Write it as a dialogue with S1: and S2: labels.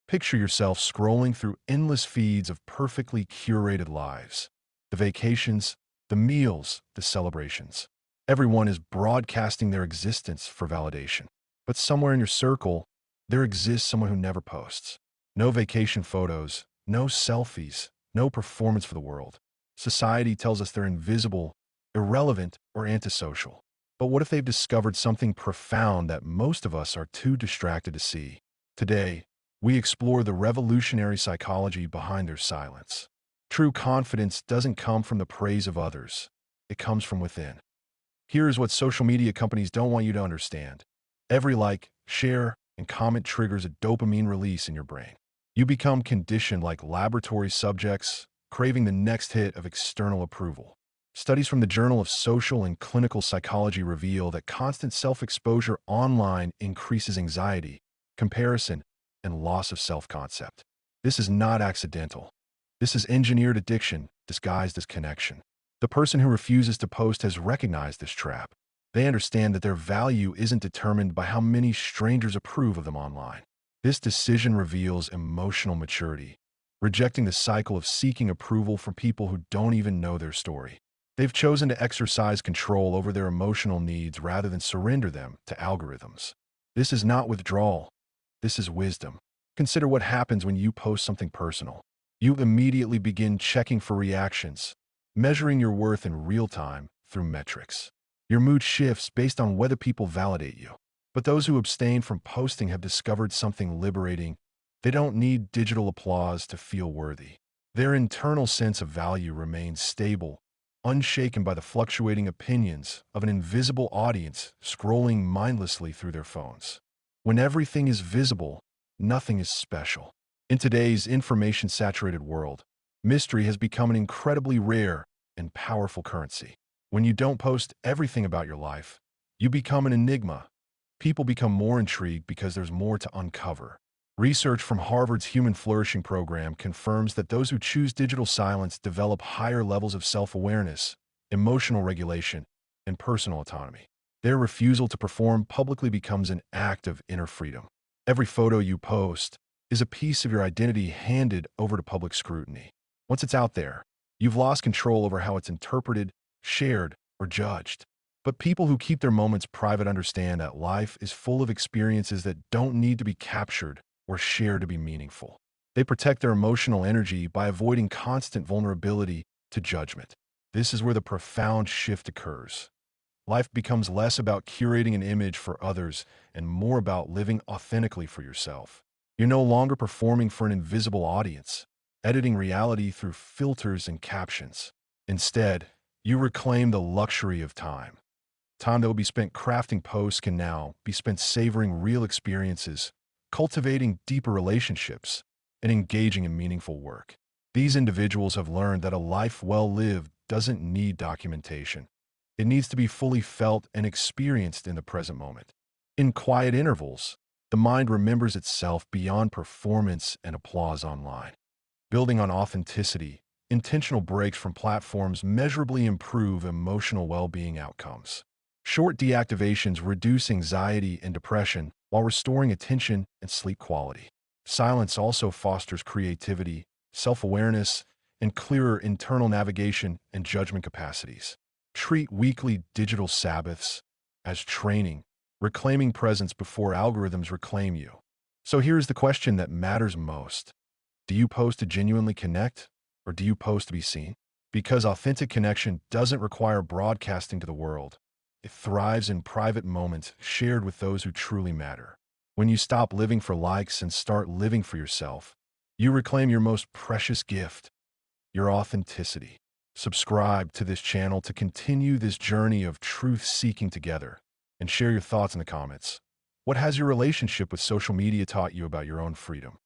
S1: Picture yourself scrolling through endless feeds of perfectly curated lives. The vacations, the meals, the celebrations. Everyone is broadcasting their existence for validation. But somewhere in your circle, there exists someone who never posts. No vacation photos, no selfies, no performance for the world. Society tells us they're invisible, irrelevant, or antisocial. But what if they've discovered something profound that most of us are too distracted to see? Today, we explore the revolutionary psychology behind their silence. True confidence doesn't come from the praise of others. It comes from within. Here's what social media companies don't want you to understand. Every like, share, and comment triggers a dopamine release in your brain. You become conditioned like laboratory subjects, craving the next hit of external approval. Studies from the Journal of Social and Clinical Psychology reveal that constant self-exposure online increases anxiety, comparison, and loss of self-concept. This is not accidental. This is engineered addiction disguised as connection. The person who refuses to post has recognized this trap. They understand that their value isn't determined by how many strangers approve of them online. This decision reveals emotional maturity, rejecting the cycle of seeking approval from people who don't even know their story. They've chosen to exercise control over their emotional needs rather than surrender them to algorithms. This is not withdrawal. This is wisdom. Consider what happens when you post something personal. You immediately begin checking for reactions, measuring your worth in real time through metrics. Your mood shifts based on whether people validate you. But those who abstain from posting have discovered something liberating. They don't need digital applause to feel worthy. Their internal sense of value remains stable, unshaken by the fluctuating opinions of an invisible audience scrolling mindlessly through their phones. When everything is visible, nothing is special. In today's information-saturated world, mystery has become an incredibly rare and powerful currency. When you don't post everything about your life, you become an enigma. People become more intrigued because there's more to uncover. Research from Harvard's Human Flourishing Program confirms that those who choose digital silence develop higher levels of self-awareness, emotional regulation, and personal autonomy. Their refusal to perform publicly becomes an act of inner freedom. Every photo you post is a piece of your identity handed over to public scrutiny. Once it's out there, you've lost control over how it's interpreted, shared, or judged. But people who keep their moments private understand that life is full of experiences that don't need to be captured or shared to be meaningful. They protect their emotional energy by avoiding constant vulnerability to judgment. This is where the profound shift occurs. Life becomes less about curating an image for others and more about living authentically for yourself. You're no longer performing for an invisible audience, editing reality through filters and captions. Instead, you reclaim the luxury of time. Time that will be spent crafting posts can now be spent savoring real experiences, cultivating deeper relationships, and engaging in meaningful work. These individuals have learned that a life well lived doesn't need documentation. It needs to be fully felt and experienced in the present moment. In quiet intervals, the mind remembers itself beyond performance and applause online. Building on authenticity, intentional breaks from platforms measurably improve emotional well-being outcomes. Short deactivations reduce anxiety and depression while restoring attention and sleep quality. Silence also fosters creativity, self-awareness, and clearer internal navigation and judgment capacities. Treat weekly digital Sabbaths as training, reclaiming presence before algorithms reclaim you. So here's the question that matters most. Do you post to genuinely connect, or do you post to be seen? Because authentic connection doesn't require broadcasting to the world. It thrives in private moments shared with those who truly matter. When you stop living for likes and start living for yourself, you reclaim your most precious gift, your authenticity. Subscribe to this channel to continue this journey of truth-seeking together, and share your thoughts in the comments. What has your relationship with social media taught you about your own freedom?